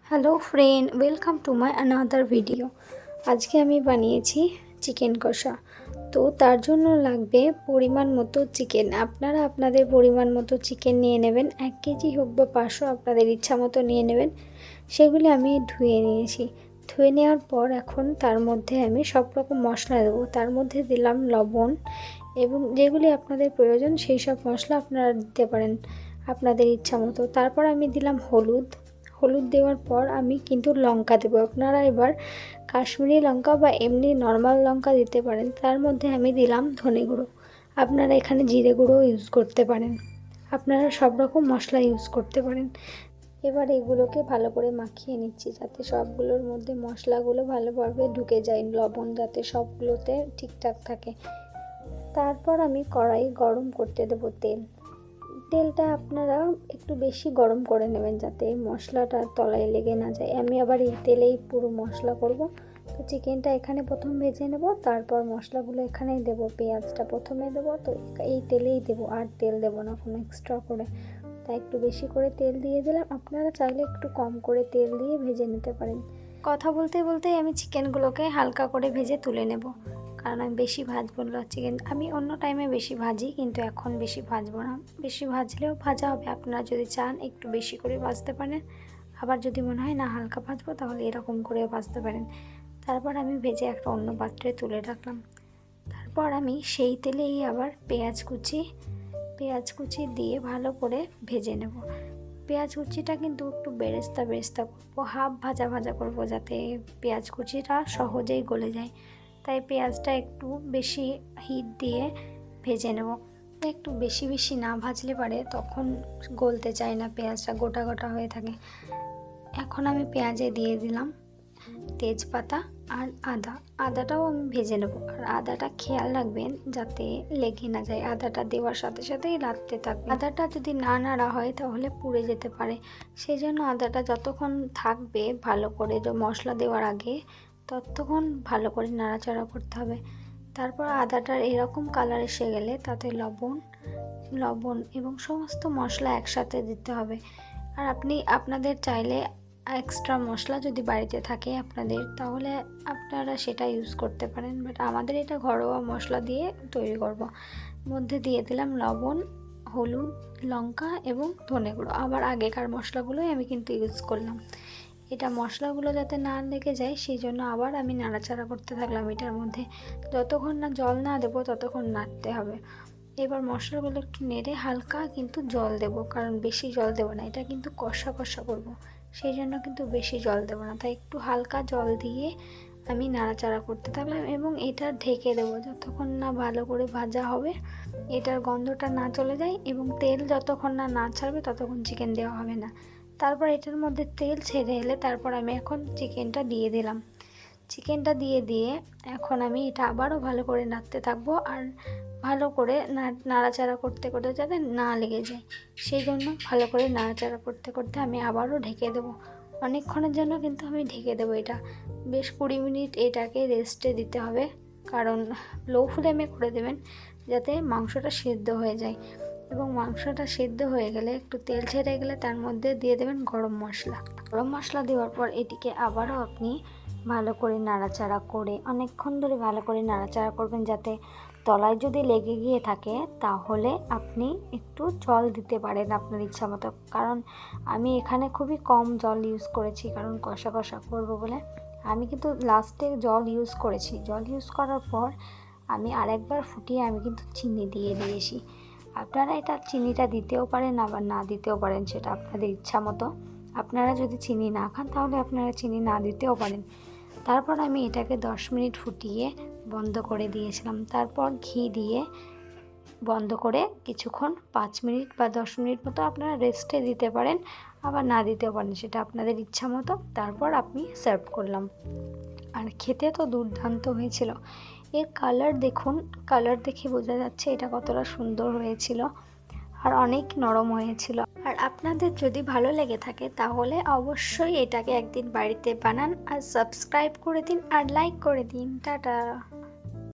Hello friend, welcome to my another video. আজকে আমি বানিয়েছি চিকেন কষা। তো তার জন্য লাগবে পরিমাণ মতো চিকেন। আপনারা আপনাদের পরিমাণ মতো চিকেন নিয়ে নেবেন। 1 কেজি হোক বা 500 আপনাদের ইচ্ছা মতো নিয়ে নেবেন। সেগুলি আমি ধুয়ে নিয়েছি। ধুয়ে নেওয়ার পর এখন তার মধ্যে আমি সব রকম মশলা দেবো। তার মধ্যে দিলাম লবণ এবং যেগুলি আপনাদের প্রয়োজন সেই সব মশলা আপনারা দিতে পারেন আপনাদের ইচ্ছা মতো। তারপর আমি দিলাম হলুদ দেওয়ার পর আমি কিন্তু লঙ্কা দেবো। আপনারা এবার কাশ্মীরি লঙ্কা বা এমনি নর্মাল লঙ্কা দিতে পারেন। তার মধ্যে আমি দিলাম ধনে গুঁড়ো। আপনারা এখানে জিরে গুঁড়ো ইউজ করতে পারেন। আপনারা সব রকম মশলা ইউজ করতে পারেন। এবার এগুলোকে ভালো করে মাখিয়ে নিচ্ছি যাতে সবগুলোর মধ্যে মশলাগুলো ভালোভাবে ঢুকে যায়, লবণ যাতে সবগুলোতে ঠিকঠাক থাকে। তারপর আমি কড়াই গরম করতে দেবো তেলটা আপনারা একটু বেশি গরম করে নেবেন যাতে মশলাটা তলায় লেগে না যায়। আমি আবার এই তেলেই পুরো মশলা করব। তো চিকেনটা এখানে প্রথম ভেজে নেব, তারপর মশলাগুলো এখানেই দেব। পেঁয়াজটা প্রথমে দেবো, তো এই তেলেই দেবো, আর তেল দেবো না কোনো এক্সট্রা করে। তাই একটু বেশি করে তেল দিয়ে দিলাম। আপনারা চাইলে একটু কম করে তেল দিয়ে ভেজে নিতে পারেন। কথা বলতে বলতেই আমি চিকেনগুলোকে হালকা করে ভেজে তুলে নেব, কারণ আমি বেশি ভাজবো না চিকেন। আমি অন্য টাইমে বেশি ভাজি, কিন্তু এখন বেশি ভাজবো না। বেশি ভাজলেও ভাজা হবে। আপনারা যদি চান একটু বেশি করে ভাজতে পারেন, আবার যদি মনে হয় না হালকা ভাজবো তাহলে এরকম করেও ভাজতে পারেন। তারপর আমি ভেজে একটা অন্য পাত্রে তুলে রাখলাম। তারপর আমি সেই তেলেই আবার পেঁয়াজ কুচি দিয়ে ভালো করে ভেজে নেব। পেঁয়াজ কুচিটা কিন্তু একটু বেরেস্তা করবো, হাফ ভাজা করবো যাতে পেঁয়াজ কুচিটা সহজেই গলে যায়। তাই পেঁয়াজটা একটু বেশি হিট দিয়ে ভেজে নেব। একটু বেশি না ভাজলে পারে তখন গলতে চায় না, পেঁয়াজটা গোটা হয়ে থাকে। এখন আমি পেঁয়াজে দিয়ে দিলাম তেজপাতা আর আদাটাও আমি ভেজে নেব। আর আদাটা খেয়াল রাখবেন যাতে লেগে না যায়। আদাটা দেওয়ার সাথে সাথেই নাড়তে থাকবে। আদাটা যদি না নাড়া হয় তাহলে পুড়ে যেতে পারে। সেই জন্য আদাটা যতক্ষণ থাকবে ভালো করে মশলা দেওয়ার আগে ততক্ষণ ভালো করে নাড়াচাড়া করতে হবে। তারপর আদাটার এরকম কালার এসে গেলে তাতে লবণ এবং সমস্ত মশলা একসাথে দিতে হবে। আর আপনাদের চাইলে এক্সট্রা মশলা যদি বাড়িতে থাকে আপনাদের, তাহলে আপনারা সেটা ইউজ করতে পারেন। বাট আমাদের এটা ঘরোয়া মশলা দিয়ে তৈরি করব। মধ্যে দিয়ে দিলাম লবণ, হলুদ, লঙ্কা এবং ধনে গুঁড়ো। আবার আগেকার মশলাগুলোই আমি কিন্তু ইউজ করলাম। এটা মশলাগুলো যাতে না লেগে যায় সেই জন্য আবার আমি নাড়াচাড়া করতে থাকলাম। এটার মধ্যে যতক্ষণ না জল না দেবো ততক্ষণ নাড়তে হবে। এবার মশলাগুলো একটু নেড়ে হালকা কিন্তু জল দেব, কারণ বেশি জল দেবো না। এটা কিন্তু কষা করব, সেই জন্য কিন্তু বেশি জল দেবো না। তাই একটু হালকা জল দিয়ে আমি নাড়াচাড়া করতে থাকলাম এবং এটা ঢেকে দেবো যতক্ষণ না ভালো করে ভাজা হবে, এটার গন্ধটা না চলে যায় এবং তেল যতক্ষণ না ছাড়বে ততক্ষণ চিকেন দেওয়া হবে না। তারপর এটার মধ্যে তেল ছেড়ে এলে তারপর আমি এখন চিকেনটা দিয়ে দিলাম। চিকেনটা দিয়ে এখন আমি এটা আবারও ভালো করে নাড়তে থাকবো। আর ভালো করে নাড়াচাড়া করতে যাতে না লেগে যায় সেই জন্য ভালো করে নাড়াচাড়া করতে আমি আবারও ঢেকে দেবো। অনেকক্ষণের জন্য কিন্তু আমি ঢেকে দেবো। এটা বেশ 20 মিনিট এটাকে রেস্টে দিতে হবে, কারণ লো ফ্লেমে করে দেবেন যাতে মাংসটা সেদ্ধ হয়ে যায়। এবং মাংসটা সেদ্ধ হয়ে গেলে একটু তেল ছেড়ে গেলে তার মধ্যে দিয়ে দেবেন গরম মশলা দেওয়ার পর এটিকে আবারও আপনি ভালো করে নাড়াচাড়া করে অনেকক্ষণ ধরে ভালো করে নাড়াচাড়া করবেন, যাতে তলায় যদি লেগে গিয়ে থাকে তাহলে আপনি একটু জল দিতে পারেন আপনার ইচ্ছা মতো। কারণ আমি এখানে খুবই কম জল ইউজ করেছি, কারণ কষা করবো বলে। আমি কিন্তু লাস্টে জল ইউজ করেছি। জল ইউজ করার পর আমি আরেকবার ফুটিয়ে আমি কিন্তু চিনি দিয়ে দিয়েছি। আপনারা এটা চিনিটা দিতেও পারেন আবার না দিতেও পারেন, সেটা আপনাদের ইচ্ছা মতো। আপনারা যদি চিনি না খান তাহলে আপনারা চিনি না দিতেও পারেন। তারপর আমি এটাকে 10 মিনিট ফুটিয়ে বন্ধ করে দিয়েছিলাম। তারপর ঘি দিয়ে বন্ধ করে কিছুক্ষণ 5 মিনিট বা 10 মিনিট মতো আপনারা রেস্টে দিতে পারেন, আবার না দিতেও পারেন, সেটা আপনাদের ইচ্ছা মতো। তারপর আপনি সার্ভ করলাম। আর খেতে তো দুর্দান্ত হয়েছিল। এর কালার দেখুন, কালার দেখে বোঝা যাচ্ছে এটা কতটা সুন্দর হয়েছিল আর অনেক নরম হয়েছিল। আর আপনাদের যদি ভালো লেগে থাকে তাহলে অবশ্যই এটাকে একদিন বাড়িতে বানান আর সাবস্ক্রাইব করে দিন আর লাইক করে দিন। টাটা।